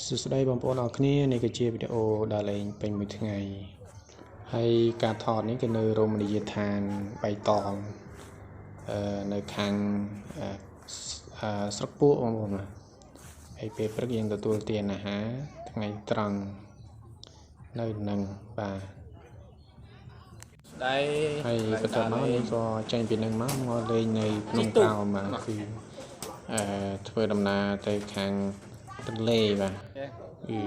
សួស្តីបងប្អូនអរគ្នានេះគឺជាវីដេអូដែលលេងពេញមួយថ្ងៃហើយការថតនេះគឺនៅរមណីយដ្ឋានបៃតងនៅខាងស្រុកពួកបងប្អូនហើយពេលព្រឹកយើងទទួលទានអាហារថ្ងៃត្រង់នៅនឹងបាទហើយបន្តមកនេះក៏ចេញពីនឹងមកលេងនៅភ្នំក្រោមគឺធ្វើដំណើរទៅខាងទន្លេបាទគឺ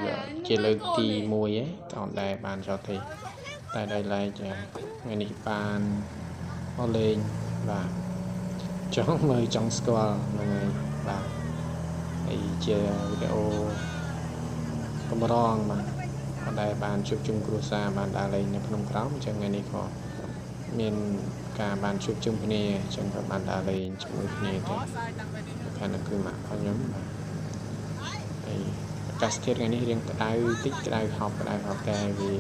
ជាលើកទី1ឯងតោះដែរបានចោះទេតែដល់ឡែកថ្ងៃនេះបានមកលេងបាទចង់មើលចង់ស្គាល់ហ្នឹងហើយបាទហើយជាវីដេអូកម្រងបាទដែលបានជួបជុំគ្រួសារបានដើរលេងនៅភ្នំក្រោមអញ្ចឹងថ្ងៃនេះក៏មានការបានជួបជុំគ្នាអញ្ចឹងក៏បានដើរលេងជាមួយគ្នាទៅខាងនោះគឺម៉ាក់របស់ខ្ញុំបាទហើយអាកាសធាតុថ្ងៃនេះរៀងក្តៅតិចក្តៅហប់តែវា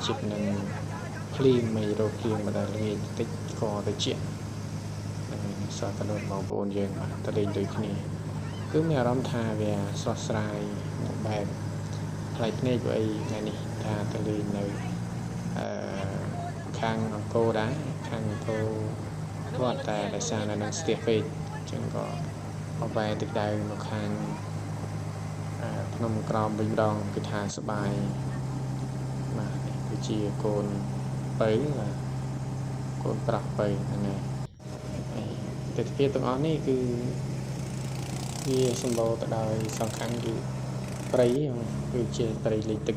ជិតនឹងភ្លៀងមិនរកភ្លៀងមកដល់ល្ងាចតិចក៏ទៅជាសតលបងប្អូនយើងបាទទៅលេងដូចគ្នាគឺមានអារម្មណ៍ថាវាស្រស់ស្រាយបែបផ្លែភ្នែកព្រោះអីថ្ងៃនេះថាទៅលេងនៅខាងអង្គរដែរខាងអង្គរគាត់តែដោយសារនៅនឹងស្ទះពេកអញ្ចឹងក៏អបែរទឹកដៅមកខាងភ្នំក្រោមវិញម្ដងគឺថាសបាយបាទគឺជាកូនបើបាទកូនប្រុសបើហ្នឹងហើយទិដ្ឋភាពទាំងអស់នេះគឺវាសម្បូរទៅដោយសង្ខាងគឺព្រៃគឺជាព្រៃលិចទឹក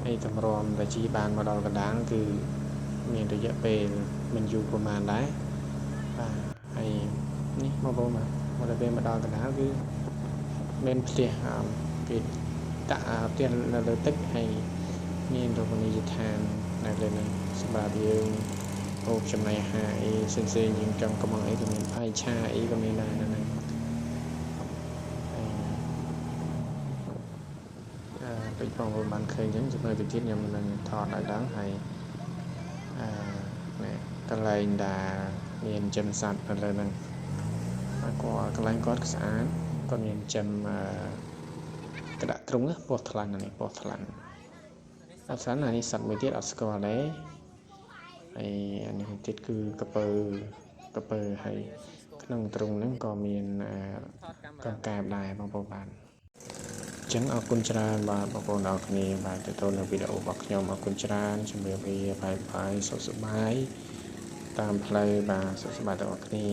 ហើយតម្រាំតែជីបានមកដល់កណ្ដាលគឺមានរយៈពេលមិនយូរប្រហែលដែរបាទហើយនេះមកបងមកដល់ពេលមកដល់កណ្ដាលគឺមានផ្ទះគេដាក់ផ្ទះនៅលើទឹកហើយមានរមណីយដ្ឋាននៅលើនឹងសម្រាប់យើងអូបចំណីអាហារអីផ្សេងៗយើងចង់កំងអីក៏មានផាយឆាអីក៏មានដែរហ្នឹងដូចបងប្អូនបានឃើញអញ្ចឹងជំនួយទៅទៀតខ្ញុំនឹងថតឲ្យដល់ហើយកន្លែងដែលមានចិនសัตว์នៅលើហ្នឹងគាត់កន្លែងគាត់ស្អាតគាត់មានចិនក្តាក់ទ្រុងពោះថ្លាន់នេះពោះថ្លាន់អត់ស្អាតណានេះសត្វមួយទៀតអត់ស្គាល់ដែរហើយអានេះទៀតគឺកពើហើយក្នុងទ្រុងហ្នឹងក៏មានកង្កែបដែរបងប្អូនបានអញ្ចឹងអរគុណច្រើនបាទបងប្អូនអរគ្នាបាទទៅនៅវីដេអូរបស់ខ្ញុំអរគុណច្រើនជំរាបលាបាយសុខសប្បាយតាមផ្លូវបាទសុខសប្បាយទាំងអស់គ្នា